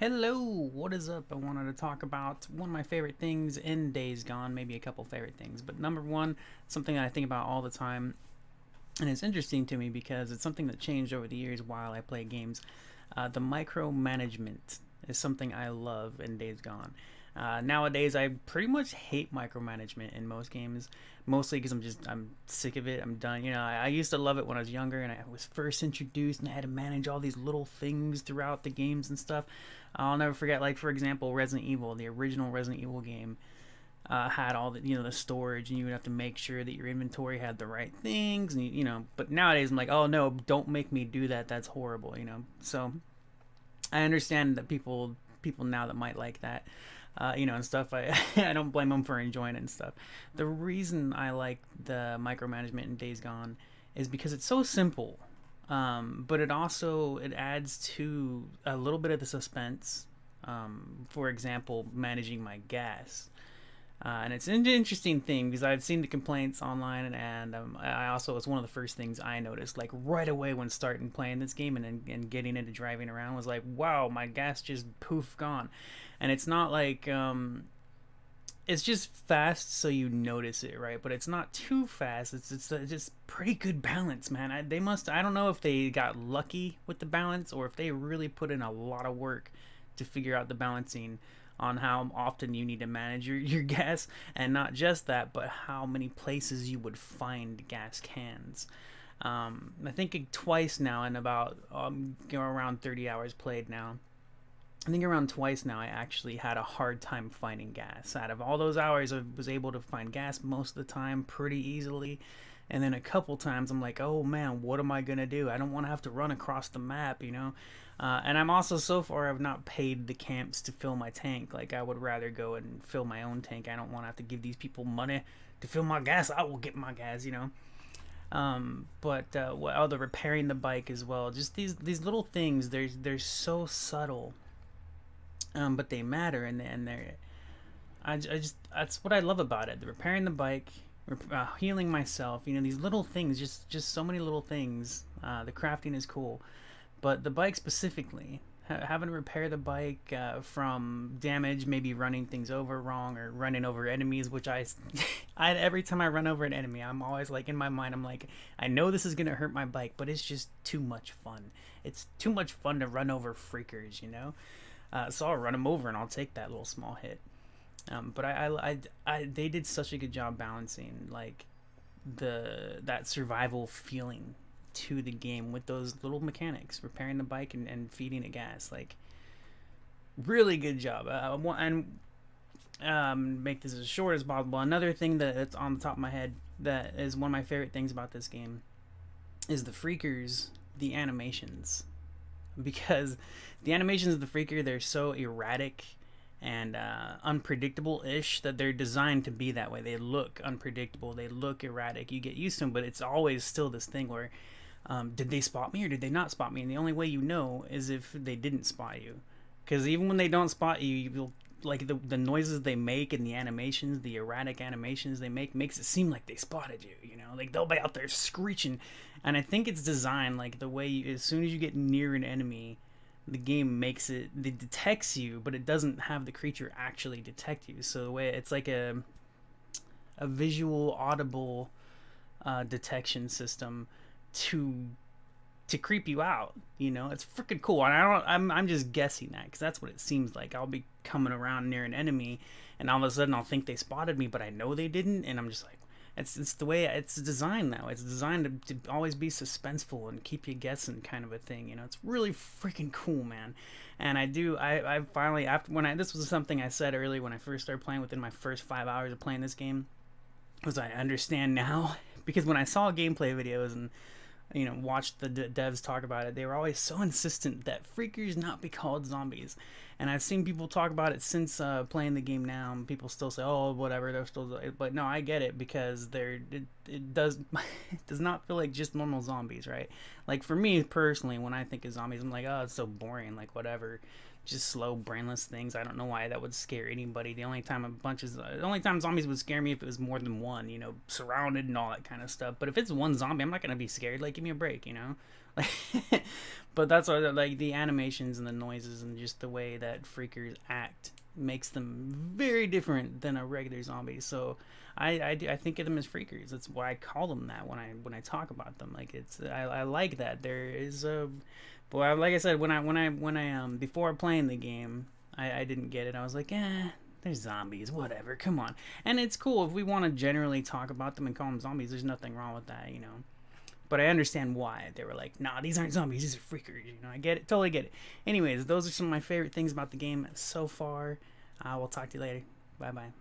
Hello, what is up? I wanted to talk about one of my favorite things in Days Gone, maybe a couple favorite things, but number one, something that I think about all the time, and it's interesting to me because it's something that changed over the years while I play games. The micromanagement is something I love in Days Gone. Nowadays, I pretty much hate micromanagement in most games, mostly because I'm sick of it. I'm done. I used to love it when I was younger and I was first introduced and I had to manage all these little things throughout the games and stuff. I'll never forget, like for example, Resident Evil, the original Resident Evil game. Had all the storage, and you would have to make sure that your inventory had the right things, and But nowadays, I'm like, oh no, don't make me do that. That's horrible. So I understand that people now that might like that, and stuff. I don't blame them for enjoying it and stuff. The reason I like the micromanagement in Days Gone is because it's so simple, but it adds to a little bit of the suspense. For example, managing my gas. And it's an interesting thing because I've seen the complaints online, and I also, it's one of the first things I noticed, like right away when starting playing this game and getting into driving around, was like, wow, my gas just poof gone. And it's not like it's just fast, so you notice it, right? But it's not too fast. It's just pretty good balance, man. I don't know if they got lucky with the balance or if they really put in a lot of work to figure out the balancing on how often you need to manage your gas, and not just that, but how many places you would find gas cans. I think twice now, in about around 30 hours played now, I think around twice now I actually had a hard time finding gas. Out of all those hours, I was able to find gas most of the time pretty easily. And then a couple times I'm like, oh man, what am I gonna do? I don't want to have to run across the map. And I'm also, so far, I've not paid the camps to fill my tank. Like, I would rather go and fill my own tank. I don't want to have to give these people money to fill my gas. I will get my gas. But the repairing the bike as well. Just these little things. They're so subtle, but they matter, and they're. I just That's what I love about it. The repairing the bike, healing myself. These little things. Just so many little things. The crafting is cool. But the bike specifically, having to repair the bike from damage, maybe running things over wrong or running over enemies, which every time I run over an enemy, I'm always like, in my mind, I'm like, I know this is gonna hurt my bike, but it's just too much fun. It's too much fun to run over freakers. So I'll run them over and I'll take that little small hit. But they did such a good job balancing like that survival feeling to the game with those little mechanics, repairing the bike and feeding it gas. Like, really good job. Make this as short as possible. Another thing that's on the top of my head that is one of my favorite things about this game is the freakers, the animations. Because the animations of the freaker, they're so erratic and unpredictable-ish that they're designed to be that way. They look unpredictable, they look erratic, you get used to them, but it's always still this thing where did they spot me or did they not spot me? And the only way you know is if they didn't spot you, because even when they don't spot you, you'll, like, the noises they make and the animations, the erratic animations they make, makes it seem like they spotted you. Like, they'll be out there screeching. And I think it's designed like the way as soon as you get near an enemy, the game it detects you, but it doesn't have the creature actually detect you. So the way it's like a visual, audible detection system to creep you out. It's freaking cool. And I'm just guessing that because that's what it seems like. I'll be coming around near an enemy, and all of a sudden I'll think they spotted me, but I know they didn't, and I'm just like, it's the way it's designed now. It's designed to always be suspenseful and keep you guessing, kind of a thing. It's really freaking cool, man. And I finally, this was something I said earlier when I first started playing, within my first 5 hours of playing this game, was I understand now. Because when I saw gameplay videos and watched the devs talk about it, they were always so insistent that freakers not be called zombies. And I've seen people talk about it since playing the game now, and people still say, oh, whatever, they're still. But no, I get it, because it does it does not feel like just normal zombies, right? Like, for me personally, when I think of zombies, I'm like, oh, it's so boring, like, whatever, just slow, brainless things. I don't know why that would scare anybody. The only time zombies would scare me if it was more than one, surrounded and all that kind of stuff. But if it's one zombie, I'm not gonna be scared. Like, give me a break. But that's why, like, the animations and the noises and just the way that freakers act makes them very different than a regular zombie. So I think of them as freakers. That's why I call them that when I talk about them. Like, I like that there is a, boy, like I said, when I before playing the game, I didn't get it. I was like, there's zombies, whatever, come on. And it's cool if we want to generally talk about them and call them zombies. There's nothing wrong with that, you know. But I understand why they were like, nah, these aren't zombies, these are freakers. You know, I get it, totally get it. Anyways, those are some of my favorite things about the game so far. We'll talk to you later. Bye bye.